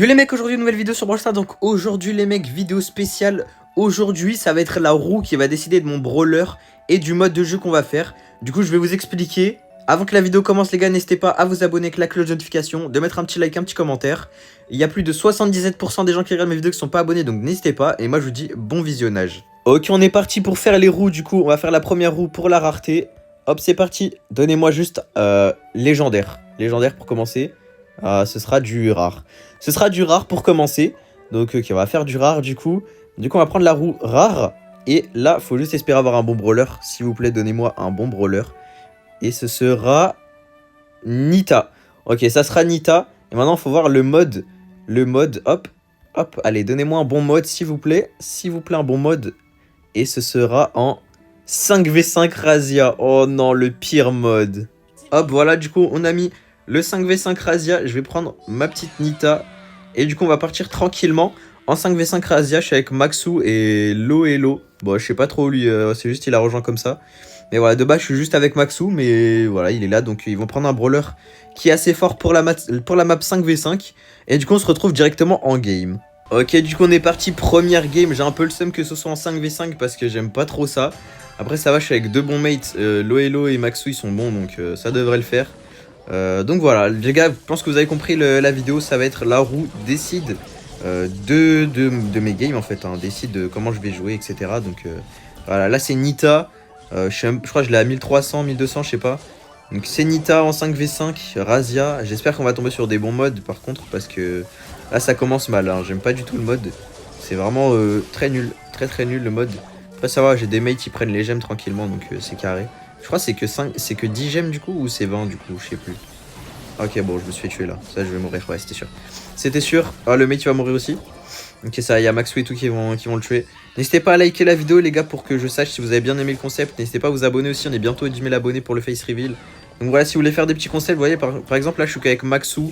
Yo les mecs, aujourd'hui nouvelle vidéo sur Brawl Stars. Donc aujourd'hui les mecs, vidéo spéciale. Aujourd'hui ça va être la roue qui va décider de mon brawler et du mode de jeu qu'on va faire. Du coup je vais vous expliquer. Avant que la vidéo commence les gars, n'hésitez pas à vous abonner avec la cloche de notification, de mettre un petit like, un petit commentaire. Il y a plus de 77% des gens qui regardent mes vidéos qui sont pas abonnés, donc n'hésitez pas. Et moi je vous dis bon visionnage. Ok, on est parti pour faire les roues. Du coup on va faire la première roue pour la rareté. Hop, c'est parti. Donnez-moi juste légendaire. Légendaire pour commencer. Ce sera du rare. Ce sera du rare pour commencer. Donc ok, on va faire du rare du coup. Du coup on va prendre la roue rare. Et là, faut juste espérer avoir un bon brawler. S'il vous plaît, donnez-moi un bon brawler. Et ce sera Nita. Ok, ça sera Nita. Et maintenant, il faut voir le mode. Le mode, hop, hop. Allez, donnez-moi un bon mode, s'il vous plaît. S'il vous plaît, un bon mode. Et ce sera en 5v5 Razia. Oh non, le pire mode. Hop, voilà, du coup, on a mis le 5v5 Razia. Je vais prendre ma petite Nita. Et du coup, on va partir tranquillement. En 5v5 Razia, je suis avec Maxou et Loelo. Bon, je sais pas trop lui, c'est juste il a rejoint comme ça. Mais voilà, de base, je suis juste avec Maxou, mais voilà, il est là. Donc, ils vont prendre un brawler qui est assez fort pour la map 5v5. Et du coup, on se retrouve directement en game. Ok, du coup, on est parti. Première game. J'ai un peu le seum que ce soit en 5v5 parce que j'aime pas trop ça. Après, ça va, je suis avec deux bons mates. Loelo et Maxou, ils sont bons, donc ça devrait le faire. Donc voilà, les gars, je pense que vous avez compris la vidéo. Ça va être la roue décide de mes games, en fait. Hein, décide de comment je vais jouer, etc. Donc voilà, là, c'est Nita. Je crois que je l'ai à 1300, 1200, je sais pas. Donc c'est Nita en 5v5, Razia. J'espère qu'on va tomber sur des bons modes par contre, parce que là ça commence mal. Hein. J'aime pas du tout le mode. C'est vraiment très nul, très nul le mode. Après ça va, j'ai des mates qui prennent les gemmes tranquillement, donc c'est carré. Je crois que c'est que 10 gemmes du coup, ou c'est 20 du coup, je sais plus. Ok, bon, je me suis fait tuer là. Ça, je vais mourir, ouais, c'était sûr. C'était sûr. Ah, le mate il va mourir aussi. Ok, ça, il y a Maxou et tout qui vont le tuer. N'hésitez pas à liker la vidéo, les gars, pour que je sache si vous avez bien aimé le concept. N'hésitez pas à vous abonner aussi, on est bientôt à 10 000 abonnés pour le face reveal. Donc voilà, si vous voulez faire des petits concepts, vous voyez, par exemple, là, je suis qu'avec Maxou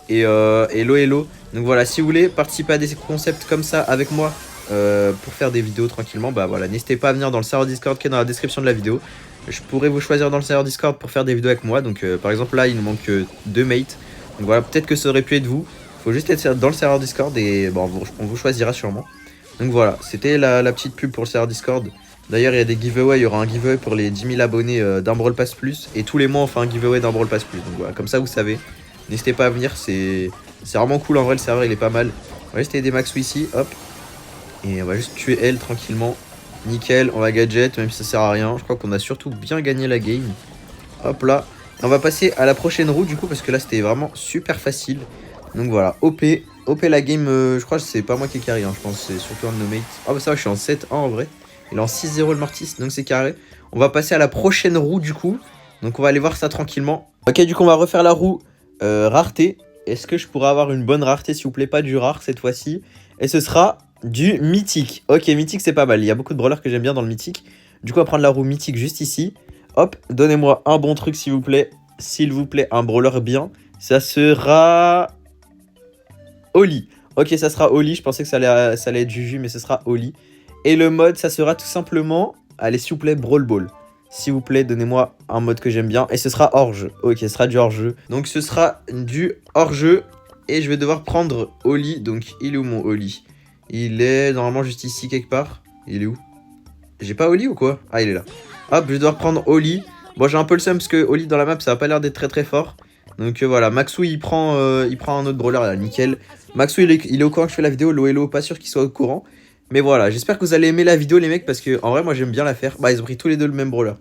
et Loelo. Donc voilà, si vous voulez participer à des concepts comme ça avec moi pour faire des vidéos tranquillement, bah voilà, n'hésitez pas à venir dans le serveur Discord qui est dans la description de la vidéo. Je pourrais vous choisir dans le serveur Discord pour faire des vidéos avec moi. Donc par exemple, là, il nous manque deux mates. Donc voilà, peut-être que ça aurait pu être vous. Faut juste être dans le serveur Discord et bon, on vous choisira sûrement. Donc voilà, c'était la petite pub pour le serveur Discord. D'ailleurs, il y a des giveaways, il y aura un giveaway pour les 10 000 abonnés d'un Brawl Pass Plus. Et tous les mois, on fait un giveaway d'un Brawl Pass Plus. Donc voilà, comme ça, vous savez. N'hésitez pas à venir, c'est vraiment cool. En vrai, le serveur, il est pas mal. On va juste aider Maxou ici, hop. Et on va juste tuer elle tranquillement. Nickel, on va gadget, même si ça sert à rien. Je crois qu'on a surtout bien gagné la game. Hop là. On va passer à la prochaine roue, du coup, parce que là, c'était vraiment super facile. Donc voilà, OP la game, je crois que c'est pas moi qui est carré, hein, je pense que c'est surtout un de nos mates. Ah bah ça va, je suis en 7-1 en vrai. Il est en 6-0 le Mortis, donc c'est carré. On va passer à la prochaine roue du coup. Donc on va aller voir ça tranquillement. Ok, du coup on va refaire la roue rareté. Est-ce que je pourrais avoir une bonne rareté s'il vous plaît? Pas du rare cette fois-ci. Et ce sera du mythique. Ok, mythique c'est pas mal, il y a beaucoup de brawlers que j'aime bien dans le mythique. Du coup on va prendre la roue mythique juste ici. Hop, donnez-moi un bon truc s'il vous plaît. S'il vous plaît, un brawler bien. Ça sera... Oli. Ok, ça sera Oli. Je pensais que ça allait être Juju, mais ce sera Oli. Et le mode, ça sera tout simplement... Allez, s'il vous plaît, Brawl Ball. S'il vous plaît, donnez-moi un mode que j'aime bien. Et ce sera hors-jeu. Ok, ce sera du hors-jeu. Donc, ce sera du hors-jeu. Et je vais devoir prendre Oli. Donc, il est où mon Oli? Il est normalement juste ici quelque part. Il est où? J'ai pas Oli ou quoi? Ah, il est là. Hop, je vais devoir prendre Oli. Bon, j'ai un peu le seum parce que Oli dans la map, ça a pas l'air d'être très fort. Donc voilà, Maxou il prend un autre brawler là, nickel. Maxou il est au courant que je fais la vidéo, Loelo pas sûr qu'il soit au courant. Mais voilà, j'espère que vous allez aimer la vidéo les mecs parce que en vrai moi j'aime bien la faire. Bah ils ont pris tous les deux le même brawler.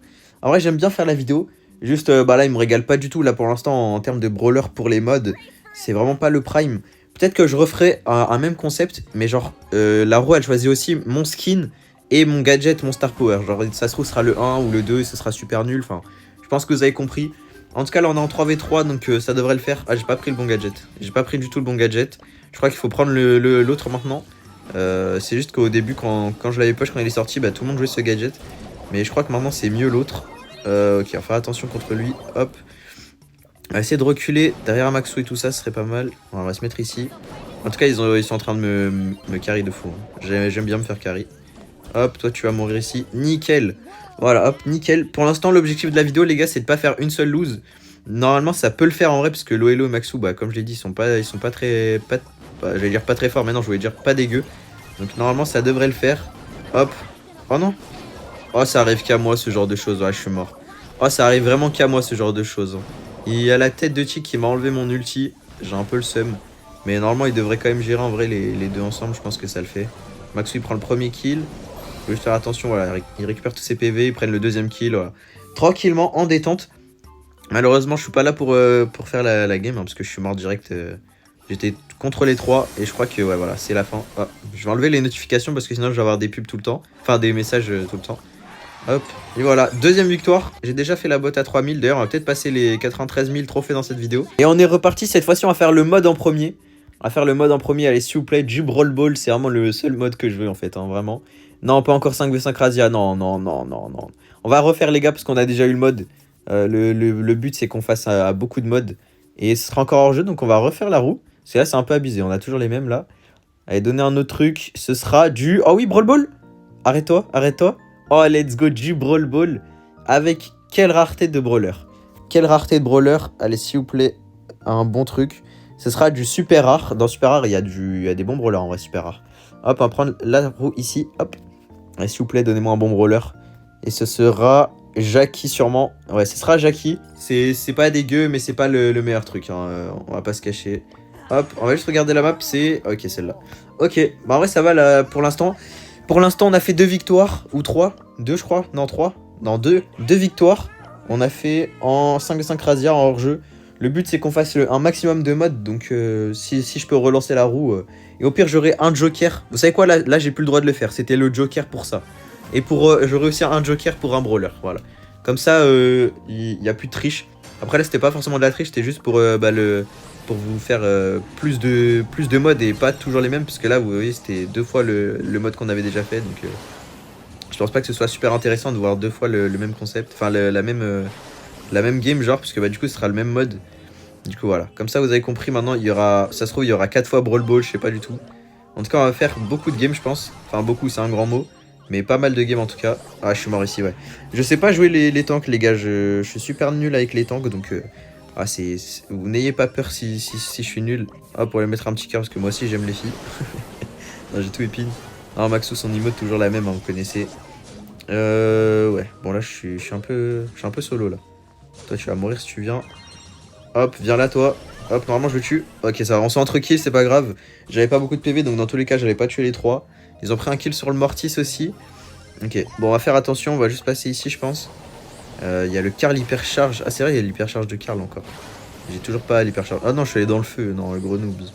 En vrai j'aime bien faire la vidéo. Juste bah là il me régale pas du tout là pour l'instant en termes de brawler pour les mods. C'est vraiment pas le prime. Peut-être que je referai un même concept, mais genre la roue elle choisit aussi mon skin et mon gadget, mon star power. Genre ça se trouve ce sera le 1 ou le 2 et ce sera super nul. Enfin, je pense que vous avez compris. En tout cas, là, on est en 3v3, donc ça devrait le faire. Ah, j'ai pas pris le bon gadget. J'ai pas pris du tout le bon gadget. Je crois qu'il faut prendre l'autre maintenant. C'est juste qu'au début, quand je l'avais push, quand il est sorti, bah, tout le monde jouait ce gadget. Mais je crois que maintenant, c'est mieux l'autre. Ok, on va faire attention contre lui. Hop. On va essayer de reculer derrière Maxou et tout ça, ce serait pas mal. On va se mettre ici. En tout cas, ils sont en train de me carry de fou. J'aime bien me faire carry. Hop, toi, tu vas mourir ici. Nickel. Voilà, hop, nickel. Pour l'instant, l'objectif de la vidéo, les gars, c'est de pas faire une seule lose. Normalement, ça peut le faire en vrai, parce que Loelo et Maxou, bah, comme je l'ai dit, ils sont pas Bah, j'allais dire pas très fort, mais non, je voulais dire pas dégueu. Donc normalement, ça devrait le faire. Hop. Oh non. Oh, ça arrive qu'à moi, ce genre de choses. Ouais, je suis mort. Oh, ça arrive vraiment qu'à moi, ce genre de choses. Il y a la tête de Tic qui m'a enlevé mon ulti. J'ai un peu le seum. Mais normalement, il devrait quand même gérer en vrai les deux ensemble. Je pense que ça le fait. Maxou, il prend le premier kill. Faut juste faire attention, voilà. Il récupère tous ses PV, ils prennent le deuxième kill, voilà. Tranquillement, en détente. Malheureusement, je suis pas là pour faire la game, hein, parce que je suis mort direct. J'étais contre les trois, et je crois que, ouais, voilà, c'est la fin. Ah, je vais enlever les notifications, parce que sinon, je vais avoir des pubs tout le temps. Enfin, des messages tout le temps. Hop, et voilà, deuxième victoire. J'ai déjà fait la botte à 3000. D'ailleurs, on va peut-être passer les 93 000 trophées dans cette vidéo. Et on est reparti, cette fois-ci, on va faire le mode en premier. On va faire le mode en premier, allez, s'il vous plaît, du Brawl Ball. C'est vraiment le seul mode que je veux, en fait, hein, vraiment. Non, pas encore 5v5 Razia, non, non, non, non, non. On va refaire, les gars, parce qu'on a déjà eu le mode. Le but, c'est qu'on fasse à beaucoup de modes. Et ce sera encore hors jeu, donc on va refaire la roue. Parce que là, c'est un peu abusé, on a toujours les mêmes, là. Allez, donner un autre truc, ce sera du... Oh oui, Brawl Ball. Arrête-toi, arrête-toi. Oh, let's go, du Brawl Ball. Avec quelle rareté de brawler? Quelle rareté de brawler? Allez, s'il vous plaît, un bon truc. Ce sera du super rare. Dans super rare, il y a des bons brawlers en vrai, super rare. Hop, on va prendre la roue ici. Hop. Allez, s'il vous plaît, donnez-moi un bon brawler. Et ce sera Jackie sûrement. Ouais, ce sera Jackie. C'est pas dégueu, mais c'est pas le meilleur truc. Hein. On va pas se cacher. Hop, on va juste regarder la map. C'est... Ok, celle-là. Ok, bah en vrai, ça va là pour l'instant. Pour l'instant, on a fait 2 victoires, ou 3, 2 je crois, non 3, non 2 victoires. On a fait en 5v5 Razia en hors-jeu. Le but c'est qu'on fasse un maximum de modes, donc si je peux relancer la roue. Et au pire j'aurai un joker. Vous savez quoi, là j'ai plus le droit de le faire, c'était le joker pour ça. Et pour j'aurai aussi un joker pour un brawler, voilà. Comme ça, il n'y a plus de triche. Après là c'était pas forcément de la triche, c'était juste pour pour vous faire plus de modes et pas toujours les mêmes, parce que là vous voyez c'était 2 fois le mode qu'on avait déjà fait, donc je pense pas que ce soit super intéressant de voir 2 fois le même concept, enfin la même game genre, parce que bah du coup ce sera le même mode. Du coup voilà, comme ça vous avez compris. Maintenant il y aura, ça se trouve il y aura 4 fois Brawl Ball, je sais pas du tout. En tout cas on va faire beaucoup de games je pense, enfin beaucoup c'est un grand mot, mais pas mal de games en tout cas. Ah je suis mort ici, ouais. Je sais pas jouer les tanks les gars, je suis super nul avec les tanks, donc ah, vous n'ayez pas peur si je suis nul. Ah, pour aller mettre un petit cœur parce que moi aussi j'aime les filles. Non, j'ai tout épine. Ah, Maxou, son emote toujours la même, hein, vous connaissez. Ouais. Bon, là, je suis un peu solo là. Toi, tu vas mourir si tu viens. Hop, viens là, toi. Hop, normalement, je le tue. Ok, ça va. On s'est entre kills, c'est pas grave. J'avais pas beaucoup de PV, donc dans tous les cas, j'allais pas tuer les 3. Ils ont pris un kill sur le Mortis aussi. Ok, bon, on va faire attention. On va juste passer ici, je pense. Il y a le Karl hypercharge. Ah, c'est vrai, il y a l'hypercharge de Karl encore. J'ai toujours pas l'hypercharge. Ah non, je suis allé dans le feu. Non, le gros noobs.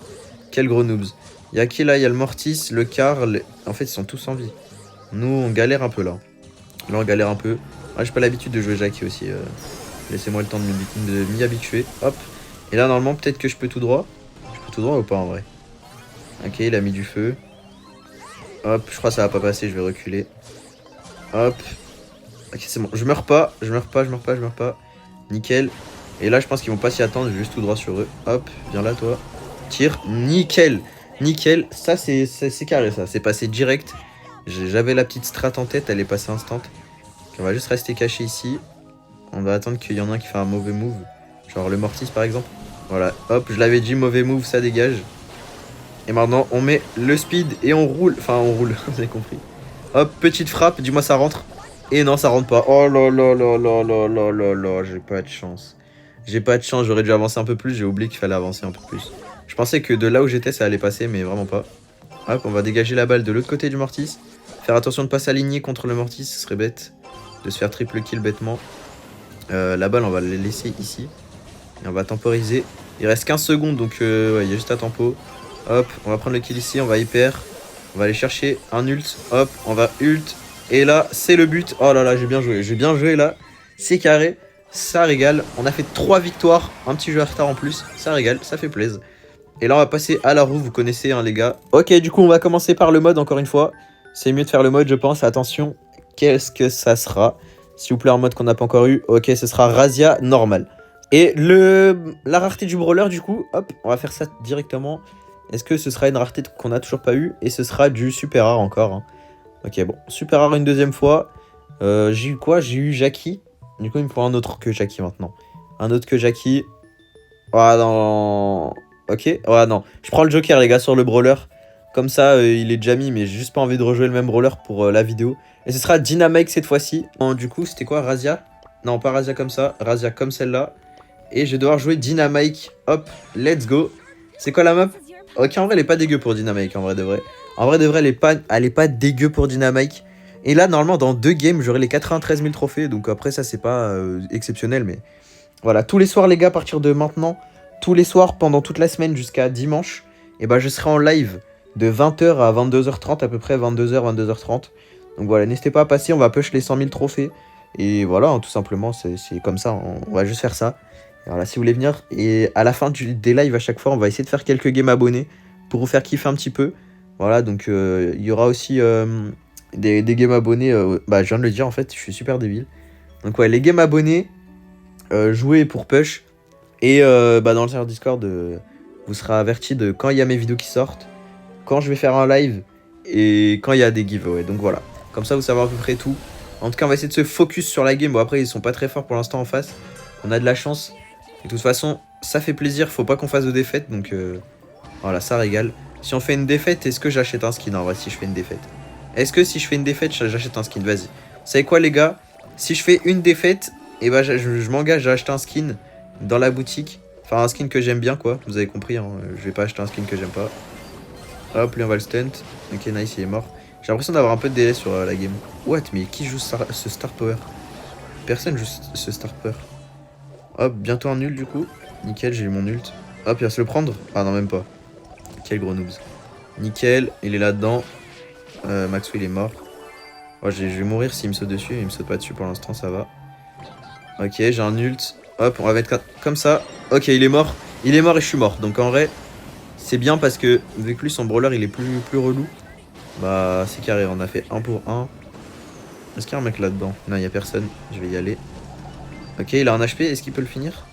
Quel gros noobs. Il y a qui là? Il y a le Mortis, le Karl. En fait, ils sont tous en vie. Nous, on galère un peu là. Là, on galère un peu. Ah, j'ai pas l'habitude de jouer Jackie aussi. Laissez-moi le temps de m'y habituer. Hop. Et là, normalement, peut-être que je peux tout droit. Je peux tout droit ou pas en vrai? Ok, il a mis du feu. Hop, je crois que ça va pas passer. Je vais reculer. Hop. Ok, c'est bon. Je meurs pas. Je meurs pas. Nickel. Et là, je pense qu'ils vont pas s'y attendre. Je vais juste tout droit sur eux. Hop, viens là, toi. Tire. Nickel. Nickel. Ça, c'est carré, ça. C'est passé direct. J'avais la petite strat en tête. Elle est passée instant. Donc, on va juste rester caché ici. On va attendre qu'il y en ait un qui fait un mauvais move. Genre le Mortis, par exemple. Voilà. Hop, je l'avais dit, mauvais move, ça dégage. Et maintenant, on met le speed et on roule. Enfin, on roule, vous avez compris. Hop, petite frappe. Dis-moi, ça rentre. Et non, ça rentre pas. Oh là là là là là là là là. J'ai pas de chance. J'ai pas de chance, j'aurais dû avancer un peu plus. J'ai oublié qu'il fallait avancer un peu plus. Je pensais que de là où j'étais, ça allait passer, mais vraiment pas. Hop, on va dégager la balle de l'autre côté du Mortis. Faire attention de pas s'aligner contre le Mortis, ce serait bête. De se faire triple kill bêtement. La balle, on va la laisser ici. Et on va temporiser. Il reste 15 secondes, donc ouais, il y a juste à tempo. Hop, on va prendre le kill ici, on va hyper. On va aller chercher un ult. Hop, on va ult. Et là, c'est le but. Oh là là, j'ai bien joué là. C'est carré. Ça régale. On a fait 3 victoires. Un petit jeu à retard en plus. Ça régale, ça fait plaisir. Et là, on va passer à la roue. Vous connaissez, hein, les gars. Ok, du coup, on va commencer par le mode, encore une fois. C'est mieux de faire le mode, je pense. Attention, qu'est-ce que ça sera? S'il vous plaît, un mode qu'on n'a pas encore eu. Ok, ce sera Razia normal. Et la rareté du brawler, du coup, hop, on va faire ça directement. Est-ce que ce sera une rareté qu'on n'a toujours pas eu? Et ce sera du super rare encore, hein. Ok, bon, super rare une deuxième fois. J'ai eu quoi? J'ai eu Jackie. Du coup, il me faut un autre que Jackie maintenant. Un autre que Jackie. Ah non. Ok. Ouais, non. Je prends le Joker, les gars, sur le brawler. Comme ça, il est déjà mis, mais j'ai juste pas envie de rejouer le même brawler pour la vidéo. Et ce sera Dynamite cette fois-ci. Du coup, c'était quoi, Razia? Non, pas Razia comme ça. Razia comme celle-là. Et je vais devoir jouer Dynamite. Hop, let's go. C'est quoi la map? Ok, en vrai, elle est pas dégueu pour Dynamite, en vrai de vrai. En vrai de vrai, elle est pas dégueu pour Dynamite. Et là, normalement, dans 2 games, j'aurai les 93 000 trophées. Donc après, ça, c'est pas exceptionnel. Mais voilà, tous les soirs, les gars, à partir de maintenant, tous les soirs, pendant toute la semaine jusqu'à dimanche, et ben, je serai en live de 20h à 22h30, à peu près 22h, 22h30. Donc voilà, n'hésitez pas à passer, on va push les 100 000 trophées. Et voilà, hein, tout simplement, c'est comme ça, on va juste faire ça. Et voilà, si vous voulez venir, et à la fin des lives, à chaque fois, on va essayer de faire quelques games abonnés pour vous faire kiffer un petit peu. Voilà, donc il y aura aussi des games abonnés. Bah, je viens de le dire, en fait, je suis super débile. Donc ouais, les games abonnés, jouer pour push. Et bah, dans le serveur Discord, vous serez averti de quand il y a mes vidéos qui sortent, quand je vais faire un live et quand il y a des giveaways. Donc voilà, comme ça vous savez à peu près tout. En tout cas, on va essayer de se focus sur la game. Bon, après, ils sont pas très forts pour l'instant en face. On a de la chance. De toute façon, ça fait plaisir. Faut pas qu'on fasse de défaite. Donc voilà, ça régale. Si on fait une défaite, est-ce que j'achète un skin? En vrai, si je fais une défaite. Est-ce que si je fais une défaite, j'achète un skin? Vas-y. Vous savez quoi, les gars? Si je fais une défaite, et bah, je m'engage à acheter un skin dans la boutique. Enfin, un skin que j'aime bien, quoi. Vous avez compris, hein. Je vais pas acheter un skin que j'aime pas. Hop, lui on va le stunt. Ok, nice, il est mort. J'ai l'impression d'avoir un peu de délai sur la game. What? Mais qui joue ce Star Power? Personne joue ce Star Power. Hop, bientôt un nul du coup. Nickel, j'ai eu mon ult. Hop, il va se le prendre. Ah non, même pas. Quel gros noobs. Nickel, il est là-dedans. Maxwell il est mort. Oh, je vais mourir s'il me saute dessus. Il me saute pas dessus pour l'instant, ça va. Ok, j'ai un ult. Hop, on va mettre comme ça. Ok, il est mort. Il est mort et je suis mort. Donc en vrai, c'est bien parce que vu que lui, son brawler, il est plus relou. Bah, c'est carré. On a fait 1 pour 1. Est-ce qu'il y a un mec là-dedans? Non, il n'y a personne. Je vais y aller. Ok, il a un HP. Est-ce qu'il peut le finir?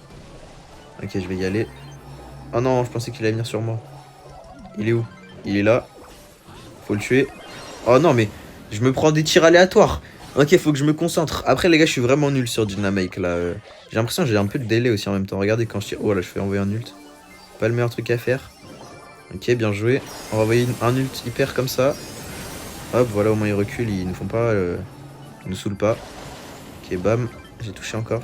Ok, je vais y aller. Oh non, je pensais qu'il allait venir sur moi. Il est où? Il est là. Faut le tuer. Oh non, mais je me prends des tirs aléatoires. Ok, faut que je me concentre. Après, les gars, je suis vraiment nul sur Dynamite là. J'ai l'impression que j'ai un peu de délai aussi en même temps. Regardez quand je tire. Oh là, je fais envoyer un ult. Pas le meilleur truc à faire. Ok, bien joué. On va envoyer un ult hyper comme ça. Hop, voilà, au moins ils reculent. Ils ne font pas. Ils nous saoulent pas. Ok, bam. J'ai touché encore.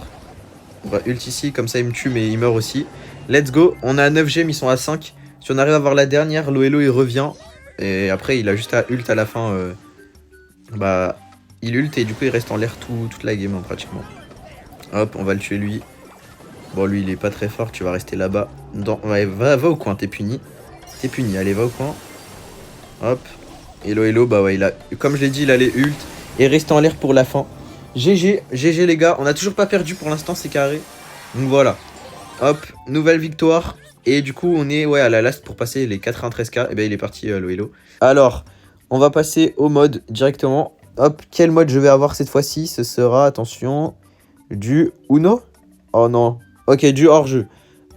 On va ult ici. Comme ça, il me tue, mais il meurt aussi. Let's go. On a 9 gemmes. Ils sont à 5. Si on arrive à avoir la dernière, Loelo il revient. Et après, il a juste à ult à la fin. Bah, il ult et du coup, il reste en l'air toute la game, hein, pratiquement. Hop, on va le tuer lui. Bon, lui, il est pas très fort. Tu vas rester là-bas. Ouais, va au coin, t'es puni. T'es puni. Allez, va au coin. Hop. Hello, bah ouais, comme je l'ai dit, il a les ult. Et reste en l'air pour la fin. GG, GG les gars. On a toujours pas perdu pour l'instant, c'est carré. Donc voilà. Hop, nouvelle victoire. Et du coup, on est à la last pour passer les 93k. Et ben, il est parti, Hello. Alors, on va passer au mode directement. Hop, quel mode je vais avoir cette fois-ci? Ce sera, attention, du Uno. Oh non. Ok, du hors-jeu.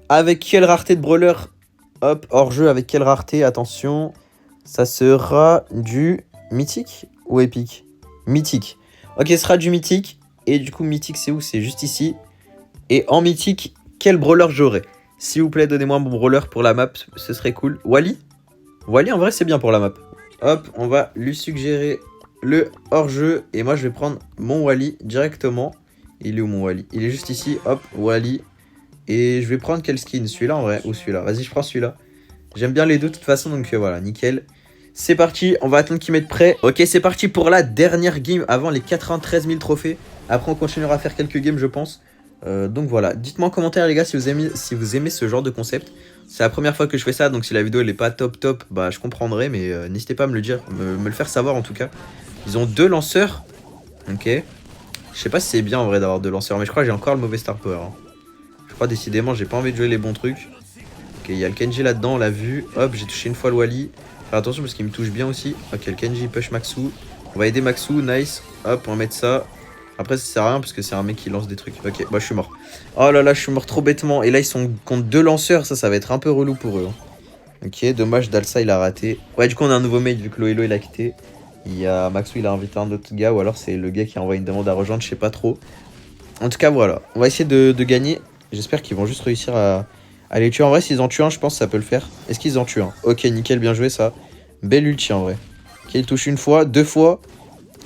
Avec quelle rareté de brawler? Hop, hors-jeu avec quelle rareté? Attention. Ça sera du mythique ou épique? Mythique. Ok, ce sera du mythique. Et du coup, mythique, c'est où? C'est juste ici. Et en mythique, quel brawler j'aurai? S'il vous plaît, donnez-moi mon brawler pour la map. Ce serait cool. Wally? Wally, en vrai, c'est bien pour la map. Hop, on va lui suggérer le hors-jeu. Et moi, je vais prendre mon Wally directement. Il est où mon Wally? Il est juste ici. Hop, Wally. Et je vais prendre quel skin? Celui-là en vrai ou celui-là? Vas-y, je prends celui-là. J'aime bien les deux de toute façon, donc voilà, nickel. C'est parti, on va attendre qu'ils mettent prêt. Ok, c'est parti pour la dernière game avant les 93 000 trophées. Après, on continuera à faire quelques games, je pense. Donc voilà, dites-moi en commentaire les gars si vous aimez ce genre de concept. C'est la première fois que je fais ça, donc si la vidéo elle est pas top, bah je comprendrai. Mais n'hésitez pas à me le dire, me le faire savoir en tout cas. Ils ont 2 lanceurs. Ok. Je sais pas si c'est bien en vrai d'avoir 2 lanceurs, mais je crois que j'ai encore le mauvais Star Power. Hein. Je crois décidément j'ai pas envie de jouer les bons trucs. Ok, il y a le Kenji là-dedans, on l'a vu. Hop, j'ai touché une fois le Wally. Faire attention parce qu'il me touche bien aussi. Ok, le Kenji push Maxou. On va aider Maxou, nice. Hop, on va mettre ça. Après, ça sert à rien parce que c'est un mec qui lance des trucs. Ok, bah je suis mort. Oh là là, je suis mort trop bêtement. Et là, ils sont contre 2 lanceurs. Ça va être un peu relou pour eux. Ok, dommage, Dalsa, il a raté. Ouais, du coup, on a un nouveau mate vu que Loelo, il a quitté. Il y a Maxou, il a invité un autre gars. Ou alors, c'est le gars qui a envoyé une demande à rejoindre, je sais pas trop. En tout cas, voilà. On va essayer de gagner. J'espère qu'ils vont juste réussir Allez, tuer en vrai, s'ils en tuent un, je pense que ça peut le faire. Est-ce qu'ils en tuent un? Ok, nickel, bien joué ça. Belle ulti en vrai. Ok, il touche une fois, deux fois.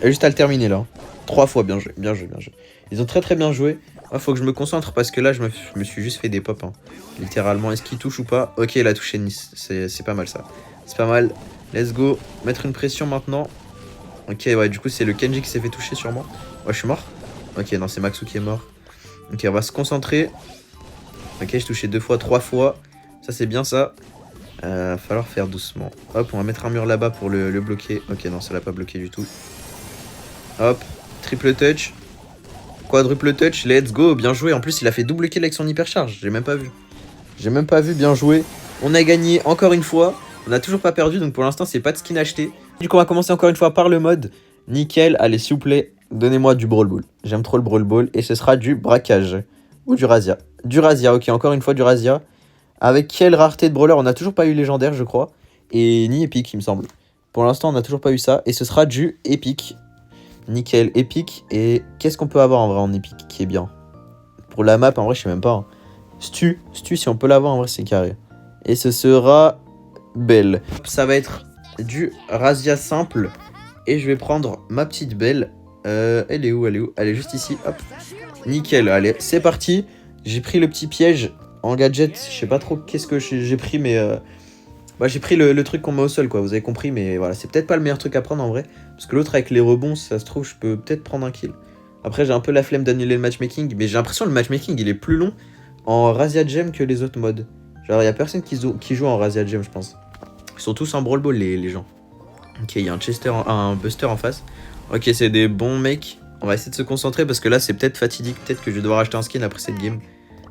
Et juste à le terminer là. Trois fois, bien joué, bien joué, bien joué. Ils ont très très bien joué. Il faut que je me concentre parce que là, je me suis juste fait des pop. Hein. Littéralement, est-ce qu'il touche ou pas? Ok, il a touché Nice. C'est pas mal ça. C'est pas mal. Let's go. Mettre une pression maintenant. Ok, ouais, du coup, c'est le Kenji qui s'est fait toucher sûrement. Ouais, je suis mort. Ok, non, c'est Maxou qui est mort. Ok, on va se concentrer. Ok, j'ai touché deux fois, trois fois. Ça, c'est bien ça. Va falloir faire doucement. Hop, on va mettre un mur là-bas pour le bloquer. Ok, non, ça l'a pas bloqué du tout. Hop, triple touch. Quadruple touch, let's go, bien joué. En plus, il a fait double kill avec son hypercharge. J'ai même pas vu. J'ai même pas vu, bien joué. On a gagné encore une fois. On n'a toujours pas perdu, donc pour l'instant, c'est pas de skin acheté. Du coup, on va commencer encore une fois par le mode. Nickel, allez, s'il vous plaît, donnez-moi du Brawl Ball. J'aime trop le Brawl Ball. Et ce sera du braquage. Ou du Razia. Du Razia, ok, encore une fois du Razia. Avec quelle rareté de brawler? On n'a toujours pas eu légendaire, je crois. Et ni épique, il me semble. Pour l'instant, on n'a toujours pas eu ça. Et ce sera du épique. Nickel, épique. Et qu'est-ce qu'on peut avoir en vrai en épique qui est bien? Pour la map, en vrai, je sais même pas. Hein. Stu, si on peut l'avoir, en vrai, c'est carré. Et ce sera Belle. Ça va être du Razia simple. Et je vais prendre ma petite Belle. Elle est où? Elle est juste ici. Hop. Nickel, allez, c'est parti. J'ai pris le petit piège en gadget. Je sais pas trop qu'est-ce que j'ai pris, mais... Bah, j'ai pris le truc qu'on met au sol, quoi. Vous avez compris, mais voilà, c'est peut-être pas le meilleur truc à prendre en vrai. Parce que l'autre, avec les rebonds, si ça se trouve, je peux peut-être prendre un kill. Après, j'ai un peu la flemme d'annuler le matchmaking. Mais j'ai l'impression que le matchmaking, il est plus long en Razia Gem que les autres modes. Genre, il y a personne qui joue en Razia Gem, je pense. Ils sont tous en Brawl Ball, les gens. Ok, il y a un Buster en face. Ok, c'est des bons mecs. On va essayer de se concentrer parce que là, c'est peut-être fatidique. Peut-être que je vais devoir acheter un skin après cette game.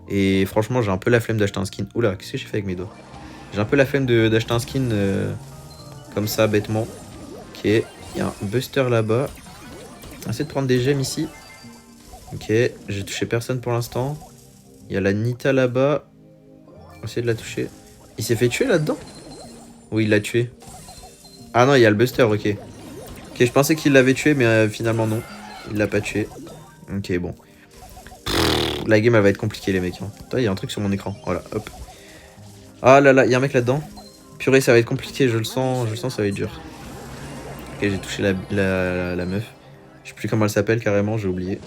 Et franchement, j'ai un peu la flemme d'acheter un skin. Oula, qu'est-ce que j'ai fait avec mes doigts? J'ai un peu la flemme d'acheter un skin comme ça, bêtement. Ok, il y a un Buster là-bas. On va essayer de prendre des gemmes ici. Ok, j'ai touché personne pour l'instant. Il y a la Nita là-bas. On va essayer de la toucher. Il s'est fait tuer là-dedans? Oui, il l'a tué. Ah non, il y a le Buster, ok. Ok, je pensais qu'il l'avait tué, mais finalement non. Il l'a pas tué. Ok, bon. La game, elle va être compliquée, les mecs. Hein. Il y a un truc sur mon écran. Voilà, hop. Ah là là, il y a un mec là-dedans. Purée, ça va être compliqué, je le sens, ça va être dur. Ok, j'ai touché la meuf. Je sais plus comment elle s'appelle carrément, j'ai oublié.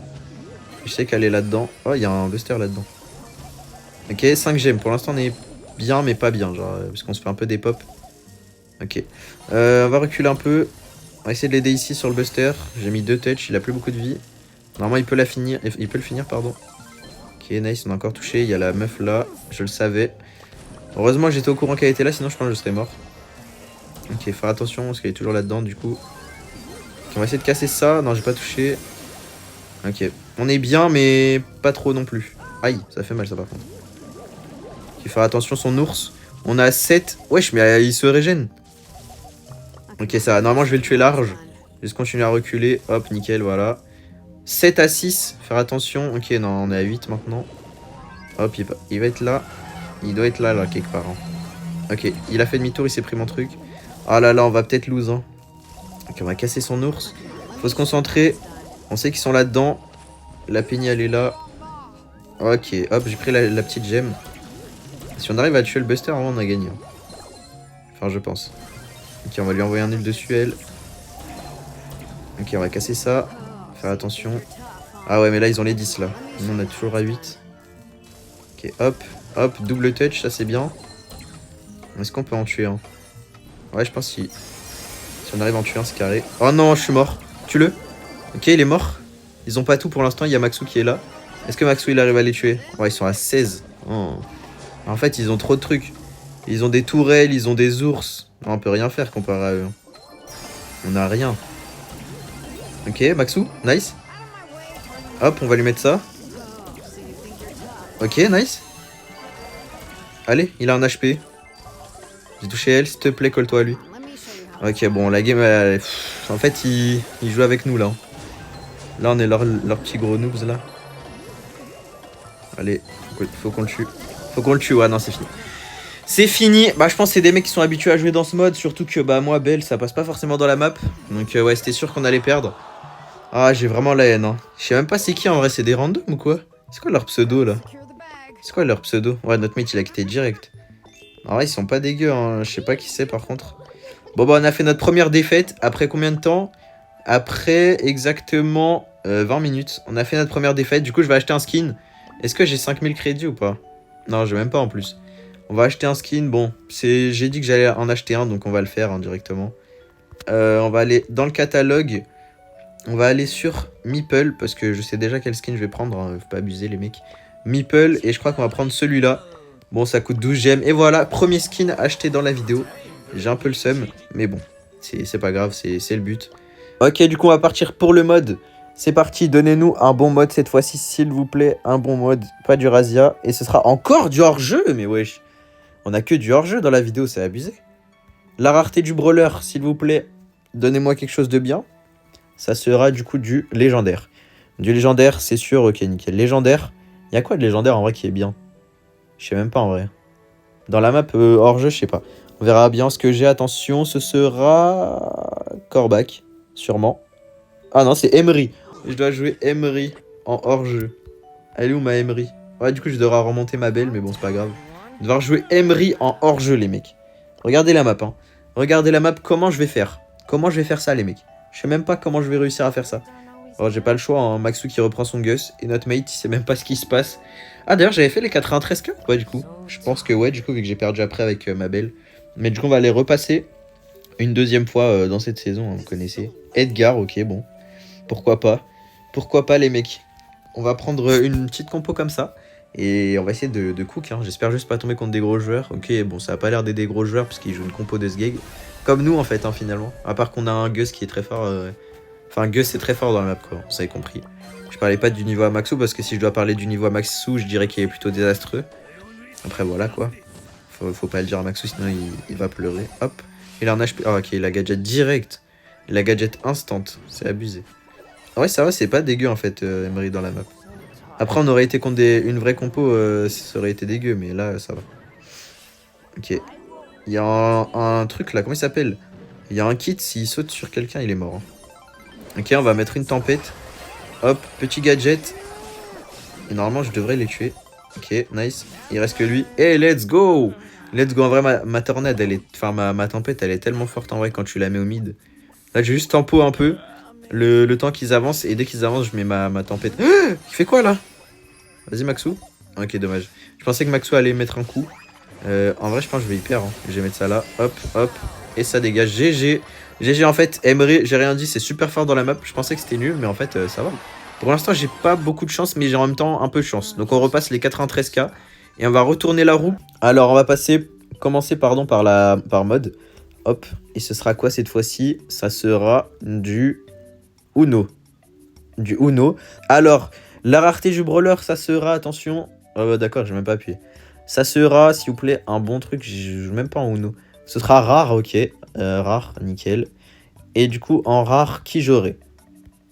Je sais qu'elle est là-dedans. Oh, il y a un Buster là-dedans. Ok, 5 gemmes. Pour l'instant, on est bien, mais pas bien, genre, parce qu'on se fait un peu des pop. Ok. On va reculer un peu. On va essayer de l'aider ici sur le Buster. J'ai mis 2 touches, il a plus beaucoup de vie. Normalement, il peut le finir, pardon. Ok, nice, on a encore touché. Il y a la meuf là, je le savais. Heureusement que j'étais au courant qu'elle était là, sinon je pense que je serais mort. Ok, faire attention parce qu'elle est toujours là-dedans du coup. Ok, on va essayer de casser ça. Non, j'ai pas touché. Ok, on est bien, mais pas trop non plus. Aïe, ça fait mal ça par contre. Ok, faire attention, son ours. On a 7. Wesh, mais il se régène. Ok, ça va. Normalement, je vais le tuer large. Juste continuer à reculer. Hop, nickel, voilà. 7 à 6. Faire attention. Ok, non, on est à 8 maintenant. Hop, il va être là. Il doit être là, quelque part. Hein. Ok, il a fait demi-tour, il s'est pris mon truc. Ah là là, on va peut-être lose. Hein. Ok, on va casser son ours. Faut se concentrer. On sait qu'ils sont là-dedans. La Penny, elle est là. Ok, hop, j'ai pris la petite gemme. Si on arrive à tuer le Buster, on a gagné. Enfin, je pense. Ok, on va lui envoyer un ult dessus, elle. Ok, on va casser ça. Faire attention. Ah ouais, mais là, ils ont les 10, là. Nous, on est toujours à 8. Ok, hop. Hop, double touch, ça, c'est bien. Est-ce qu'on peut en tuer un? Ouais, je pense si on arrive à en tuer un, c'est carré. Oh non, je suis mort. Tue-le. Ok, il est mort. Ils ont pas tout pour l'instant, il y a Maxou qui est là. Est-ce que Maxou, il arrive à les tuer? Ouais, ils sont à 16. Oh. En fait, ils ont trop de trucs. Ils ont des tourelles, ils ont des ours. Non, on peut rien faire comparé à eux. On a rien. Ok, Maxou, nice. Hop, on va lui mettre ça. Ok, nice. Allez, il a un HP. J'ai touché elle, s'il te plaît, colle-toi à lui. Ok, bon, la game, en fait, il joue avec nous, là. Là, on est leur petit gros noobs, là. Allez, faut qu'on le tue. Faut qu'on le tue, ouais, non, c'est fini. C'est fini. Bah, je pense que c'est des mecs qui sont habitués à jouer dans ce mode. Surtout que, bah, moi, Belle, ça passe pas forcément dans la map. Donc, ouais, c'était sûr qu'on allait perdre. Ah, j'ai vraiment la haine, hein. Je sais même pas c'est qui, en vrai, c'est des randoms ou quoi? C'est quoi leur pseudo, là? C'est quoi leur pseudo? Ouais, notre mate il a quitté direct. En vrai, ils sont pas dégueux, hein. Je sais pas qui c'est par contre. Bon, bah, on a fait notre première défaite. Après combien de temps? Après exactement 20 minutes. On a fait notre première défaite. Du coup, je vais acheter un skin. Est-ce que j'ai 5000 crédits ou pas? Non, j'ai même pas en plus. On va acheter un skin. Bon, j'ai dit que j'allais en acheter un, donc on va le faire hein, directement. On va aller dans le catalogue. On va aller sur Meeple, parce que je sais déjà quel skin je vais prendre. Hein. Faut pas abuser les mecs. Meeple, et je crois qu'on va prendre celui-là. Bon, ça coûte 12 gemmes. Et voilà, premier skin acheté dans la vidéo. J'ai un peu le seum, mais bon, c'est pas grave, c'est le but. Ok, du coup, on va partir pour le mode. C'est parti, donnez-nous un bon mode cette fois-ci, s'il vous plaît. Un bon mode, pas du Razia. Et ce sera encore du hors-jeu, mais wesh. On a que du hors-jeu dans la vidéo, c'est abusé. La rareté du brawler, s'il vous plaît, donnez-moi quelque chose de bien. Ça sera du coup du légendaire. Du légendaire, c'est sûr, ok, nickel. Légendaire, il y a quoi de légendaire en vrai qui est bien? Je sais même pas en vrai. Dans la map hors-jeu, je sais pas. On verra bien ce que j'ai. Attention, ce sera... Corbac, sûrement. Ah non, c'est Emery. Je dois jouer Emery en hors-jeu. Elle est où ma Emery? Ouais, du coup, je devrais remonter ma belle, mais bon, c'est pas grave. Je vais devoir jouer Emery en hors-jeu, les mecs. Regardez la map, hein. Regardez la map, comment je vais faire. Comment je vais faire ça, les mecs. Je sais même pas comment je vais réussir à faire ça. Oh, j'ai pas le choix, hein. Maxou qui reprend son Gus. Et notre mate, il sait même pas ce qui se passe. Ah, d'ailleurs, j'avais fait les 93K ou pas, du coup? Je pense que ouais, du coup, vu que j'ai perdu après avec ma belle. Mais du coup, on va les repasser une deuxième fois dans cette saison, hein, vous connaissez. Edgar, ok, bon. Pourquoi pas? Pourquoi pas, les mecs? On va prendre une petite compo comme ça. Et on va essayer de cook, hein. J'espère juste pas tomber contre des gros joueurs. Ok, bon, ça a pas l'air d'être des gros joueurs parce qu'ils jouent une compo de Sgeg. Comme nous, en fait, hein, finalement. À part qu'on a un Gus qui est très fort. Enfin, Gus c'est très fort dans la map, quoi. Vous avez compris. Je parlais pas du niveau à Maxou parce que si je dois parler du niveau à Maxou, je dirais qu'il est plutôt désastreux. Après, voilà, quoi. Faut pas le dire à Maxou, sinon il va pleurer. Hop. Il a un HP. Ah, ok, la gadget direct. La gadget instant. C'est abusé. Ah ouais, ça va, c'est pas dégueu, en fait, Emery dans la map. Après, on aurait été contre une vraie compo, ça aurait été dégueu, mais là, ça va. Ok. Il y a un truc là, comment il s'appelle? Il y a un kit, s'il saute sur quelqu'un, il est mort. Hein. Ok, on va mettre une tempête. Hop, petit gadget. Et normalement, je devrais les tuer. Ok, nice. Il reste que lui. Et let's go! Let's go. En vrai, ma tornade, elle est... Enfin, ma tempête, elle est tellement forte en vrai quand tu la mets au mid. Là, j'ai juste tempo un peu. Le temps qu'ils avancent. Et dès qu'ils avancent, je mets ma tempête. Il fait quoi là? Vas-y, Maxou. Ok, dommage. Je pensais que Maxou allait mettre un coup. En vrai, je pense que je vais hyper. Hein. Je vais mettre ça là. Hop, hop. Et ça dégage. GG. GG, en fait. Emery, j'ai rien dit. C'est super fort dans la map. Je pensais que c'était nul. Mais en fait, ça va. Pour l'instant, j'ai pas beaucoup de chance. Mais j'ai en même temps un peu de chance. Donc, on repasse les 93K. Et on va retourner la roue. Alors, on va commencer pardon, par mode. Hop. Et ce sera quoi cette fois-ci? Ça sera du Uno. Du Uno. Alors, la rareté du brawler, ça sera, attention. D'accord, j'ai même pas appuyé. Ça sera, s'il vous plaît, un bon truc. Je joue même pas en Uno. Ce sera rare, ok. Rare, nickel. Et du coup, en rare, qui j'aurai?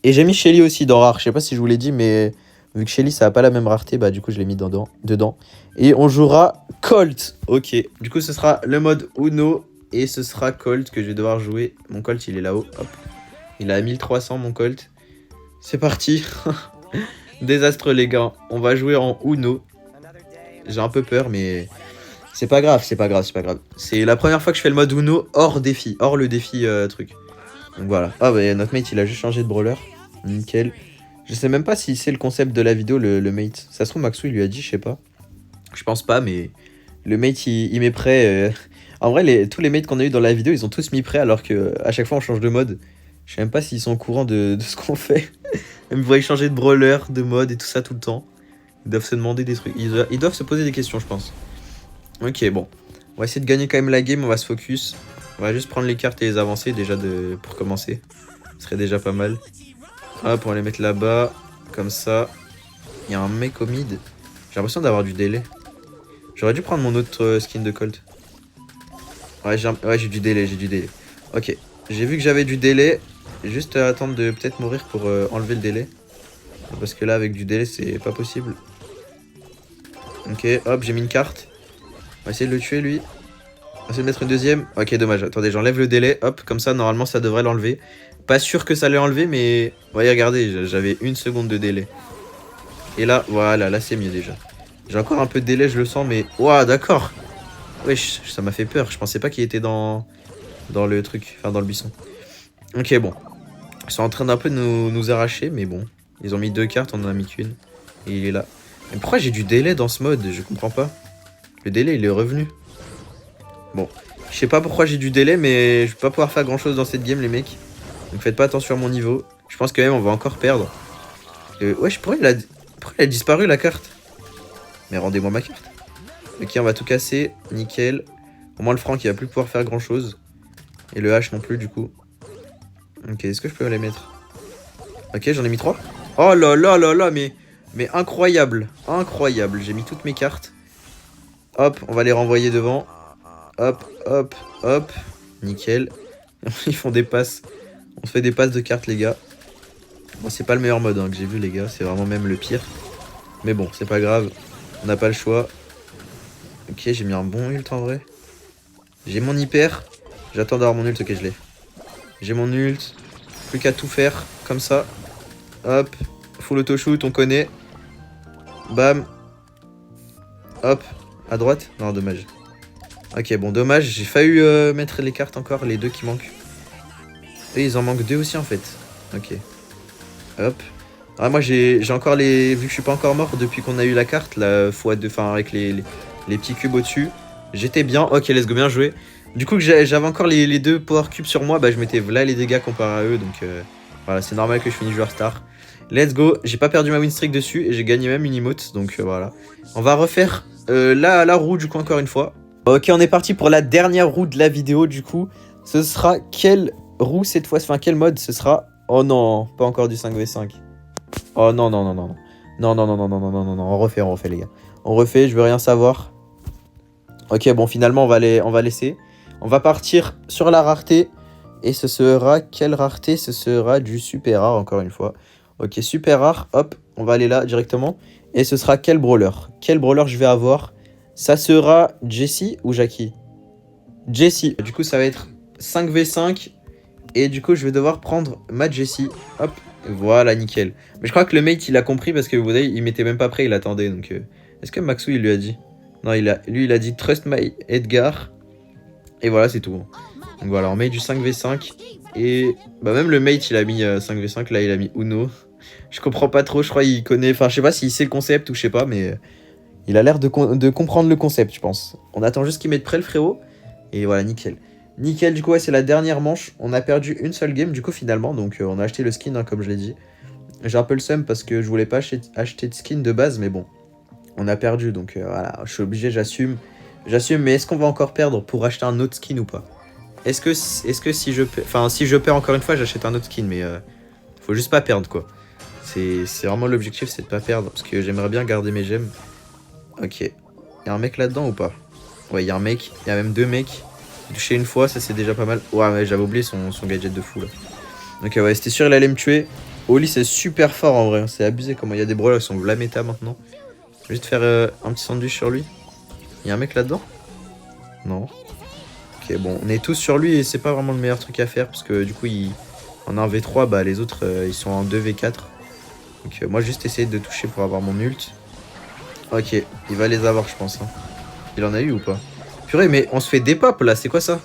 Et j'ai mis Shelly aussi dans rare. Je sais pas si je vous l'ai dit, mais vu que Shelly, ça a pas la même rareté, bah du coup, je l'ai mis dedans. Et on jouera Colt. Ok. Du coup, ce sera le mode Uno. Et ce sera Colt que je vais devoir jouer. Mon Colt, il est là-haut. Hop. Il est à 1300, mon Colt. C'est parti. Désastreux, les gars. On va jouer en Uno. J'ai un peu peur, mais c'est pas grave, c'est pas grave, c'est pas grave. C'est la première fois que je fais le mode Uno hors défi, hors le défi truc. Donc voilà. Ah bah notre mate, il a juste changé de brawler. Nickel. Je sais même pas si c'est le concept de la vidéo, le mate. Ça se trouve, Maxou, il lui a dit, je sais pas. Je pense pas, mais le mate, il met prêt. En vrai, tous les mates qu'on a eu dans la vidéo, ils ont tous mis prêt, alors que à chaque fois, on change de mode. Je sais même pas s'ils sont au courant de ce qu'on fait. Ils vont changer de brawler, de mode et tout ça tout le temps. Ils doivent se demander des trucs. Ils doivent se poser des questions, je pense. Ok, bon. On va essayer de gagner quand même la game. On va se focus. On va juste prendre les cartes et les avancer déjà pour commencer. Ce serait déjà pas mal. Hop, on va les mettre là-bas. Comme ça. Il y a un mec au mid. J'ai l'impression d'avoir du délai. J'aurais dû prendre mon autre skin de Colt. Ouais, j'ai du délai, Ok. J'ai vu que j'avais du délai. Juste attendre de peut-être mourir pour enlever le délai. Parce que là, avec du délai, c'est pas possible. Ok, hop, j'ai mis une carte. On va essayer de le tuer, lui. On va essayer de mettre une deuxième. Ok, dommage. Attendez, j'enlève le délai. Hop, comme ça, normalement, ça devrait l'enlever. Pas sûr que ça l'ait enlevé, mais... Voyez, regardez, j'avais 1 seconde de délai. Et là, voilà, là, c'est mieux déjà. J'ai encore un peu de délai, je le sens, mais... Ouah, d'accord. Wesh, ça m'a fait peur. Je pensais pas qu'il était dans le truc, enfin dans le buisson. Ok, bon. Ils sont en train d'un peu de nous arracher, mais bon. Ils ont mis 2 cartes, on en a mis qu'une. Et il est là. Mais pourquoi j'ai du délai dans ce mode? Je comprends pas. Le délai, il est revenu. Bon. Je sais pas pourquoi j'ai du délai, mais je vais pas pouvoir faire grand chose dans cette game, les mecs. Donc faites pas attention à mon niveau. Je pense quand même on va encore perdre. Wesh, pourquoi il a disparu la carte? Mais rendez-moi ma carte. Ok, on va tout casser. Nickel. Au moins le Franck, il va plus pouvoir faire grand chose. Et le H non plus, du coup. Ok, est-ce que je peux les mettre? Ok, j'en ai mis 3. Oh là là là là, mais incroyable. Incroyable. J'ai mis toutes mes cartes. Hop, on va les renvoyer devant. Hop, hop, hop. Nickel. Ils font des passes. On se fait des passes de cartes, les gars. Bon, c'est pas le meilleur mode hein, que j'ai vu, les gars. C'est vraiment même le pire. Mais bon, c'est pas grave. On n'a pas le choix. Ok, j'ai mis un bon ult en vrai. J'ai mon hyper. J'attends d'avoir mon ult. Ok, je l'ai. J'ai mon ult. Plus qu'à tout faire. Comme ça. Hop. Full auto shoot, on connaît. Bam. Hop. À droite. Non, dommage. Ok, bon, dommage. J'ai failli mettre les cartes encore. Les 2 qui manquent. Et ils en manquent 2 aussi en fait. Ok. Hop. Ah, moi j'ai encore les... Vu que je suis pas encore mort depuis qu'on a eu la carte, la x2, enfin avec les petits cubes au-dessus. J'étais bien. Ok, let's go, bien joué. Du coup que j'avais encore les 2 power cubes sur moi, bah je mettais là les dégâts comparé à eux. Donc voilà, c'est normal que je finisse joueur star. Let's go. J'ai pas perdu ma win streak dessus et j'ai gagné même une emote. Donc voilà. On va refaire la roue du coup encore une fois. Ok, on est parti pour la dernière roue de la vidéo du coup. Ce sera quelle roue cette fois? Enfin quel mode ce sera? Oh non, pas encore du 5v5. Oh non, non, non, non. Non, non, non, non, non, non, non, non, non. On refait les gars. On refait, je veux rien savoir. Ok, bon, finalement, on va laisser. On va partir sur la rareté. Et ce sera... Quelle rareté? Ce sera du super rare, encore une fois. Ok, super rare. Hop, on va aller là, directement. Et ce sera quel brawler? Quel brawler je vais avoir? Ça sera Jessie ou Jackie? Jessie. Du coup, ça va être 5v5. Et du coup, je vais devoir prendre ma Jessie. Hop, voilà, nickel. Mais je crois que le mate, il a compris parce que vous voyez, il m'était même pas prêt, il attendait. Donc, est-ce que Maxou, il lui a dit? Non, lui, il a dit Trust my Edgar. Et voilà, c'est tout. Donc voilà, on met du 5v5. Et bah même le mate, il a mis 5v5. Là, il a mis Uno. Je comprends pas trop, je crois qu'il connaît... Enfin, je sais pas s'il sait le concept ou je sais pas, mais... Il a l'air de comprendre le concept, je pense. On attend juste qu'il mette prêt le frérot. Et voilà, nickel. Nickel, du coup, ouais, c'est la dernière manche. On a perdu une seule game, du coup, finalement. Donc, on a acheté le skin, hein, comme je l'ai dit. J'ai un peu le seum parce que je voulais pas acheter de skin de base, mais bon. On a perdu, donc voilà. Je suis obligé, j'assume. J'assume, mais est-ce qu'on va encore perdre pour acheter un autre skin ou pas? Est-ce que si je perds... Enfin, si je perds encore une fois, j'achète un autre skin, mais... faut juste pas perdre, quoi. C'est vraiment l'objectif, c'est de pas perdre. Parce que j'aimerais bien garder mes gemmes. Ok. Y'a un mec là-dedans ou pas? Ouais, y'a un mec. Y'a même 2 mecs. Touché une fois, ça c'est déjà pas mal. Ouais, j'avais oublié son gadget de fou là. Ok, ouais, c'était sûr il allait me tuer. Oli, c'est super fort en vrai. C'est abusé comment il y a des brawlers qui sont la méta maintenant. Je vais juste faire un petit sandwich sur lui. Il y a un mec là-dedans? Non. Ok, bon, on est tous sur lui et c'est pas vraiment le meilleur truc à faire parce que du coup, en 1v3, bah les autres ils sont en 2v4. Donc moi, juste essayer de toucher pour avoir mon ult. Ok, il va les avoir, je pense. Hein. Il en a eu ou pas? Purée, mais on se fait des pop là, c'est quoi ça?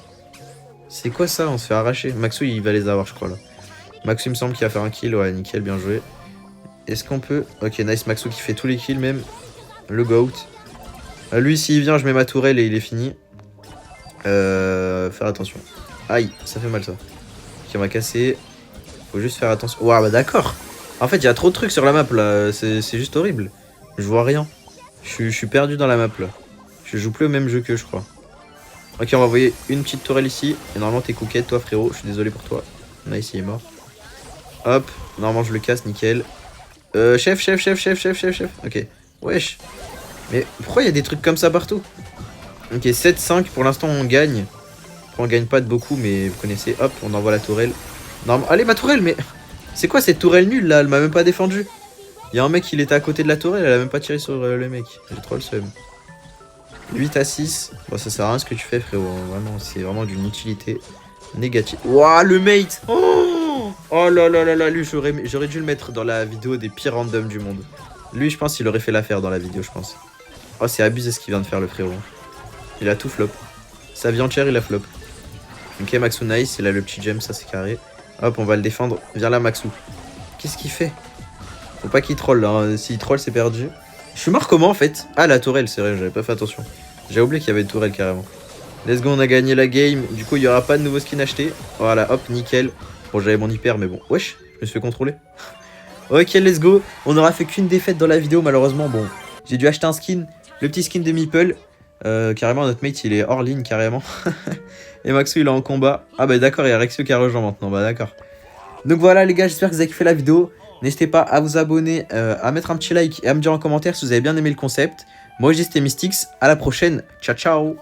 C'est quoi ça? On se fait arracher. Maxou, il va les avoir, je crois là. Maxou, il me semble qu'il va faire un kill. Ouais, nickel, bien joué. Est-ce qu'on peut... Ok, nice, Maxou qui fait tous les kills même. Le GOAT. Lui, s'il vient, je mets ma tourelle et il est fini. Faire attention. Aïe, ça fait mal ça. Ok, on va casser. Faut juste faire attention. Ouah, bah d'accord. En fait, il y a trop de trucs sur la map là. C'est juste horrible. Je vois rien. Je suis perdu dans la map là. Je joue plus au même jeu que je crois. Ok, on va envoyer une petite tourelle ici. Et normalement, t'es coquette, toi, frérot. Je suis désolé pour toi. Nice, il est mort. Hop. Normalement, je le casse, nickel. Chef. Ok. Wesh. Mais pourquoi il y a des trucs comme ça partout? Ok, 7-5. Pour l'instant, on gagne. Après, on gagne pas de beaucoup, mais vous connaissez. Hop, on envoie la tourelle. Non, allez, ma tourelle, mais... C'est quoi cette tourelle nulle, là? Elle m'a même pas défendu. Il y a un mec, il était à côté de la tourelle. Elle a même pas tiré sur le mec. J'ai trop le seum. 8-6. Bon, ça sert à rien ce que tu fais, frérot. Vraiment, c'est vraiment d'une utilité négative. Waouh, le mate! Oh là là là là, lui, j'aurais dû le mettre dans la vidéo des pires randoms du monde. Lui, je pense qu'il aurait fait l'affaire dans la vidéo, je pense. Oh, c'est abusé ce qu'il vient de faire, le frérot. Il a tout flop. Sa vie entière, il a flop. Ok, Maxou nice. Il a le petit gem, ça c'est carré. Hop, on va le défendre. Viens là, Maxou. Qu'est-ce qu'il fait? Faut pas qu'il troll là. Hein. S'il troll, c'est perdu. Je suis mort comment en fait? Ah, la tourelle, c'est vrai, j'avais pas fait attention. J'ai oublié qu'il y avait une tourelle carrément. Let's go, on a gagné la game. Du coup, il y aura pas de nouveau skin acheté. Voilà, hop, nickel. Bon, j'avais mon hyper, mais bon. Wesh, je me suis fait contrôler. Ok, let's go. On n'aura fait qu'une défaite dans la vidéo, malheureusement. Bon, j'ai dû acheter un skin. Le petit skin de Meeple. Carrément, notre mate, il est hors ligne, carrément. Et Maxou, il est en combat. Ah bah d'accord, il y a Rexio qui a rejoint maintenant. Bah d'accord. Donc voilà, les gars, j'espère que vous avez kiffé la vidéo. N'hésitez pas à vous abonner, à mettre un petit like et à me dire en commentaire si vous avez bien aimé le concept. Moi, c'était Mystics. À la prochaine. Ciao, ciao.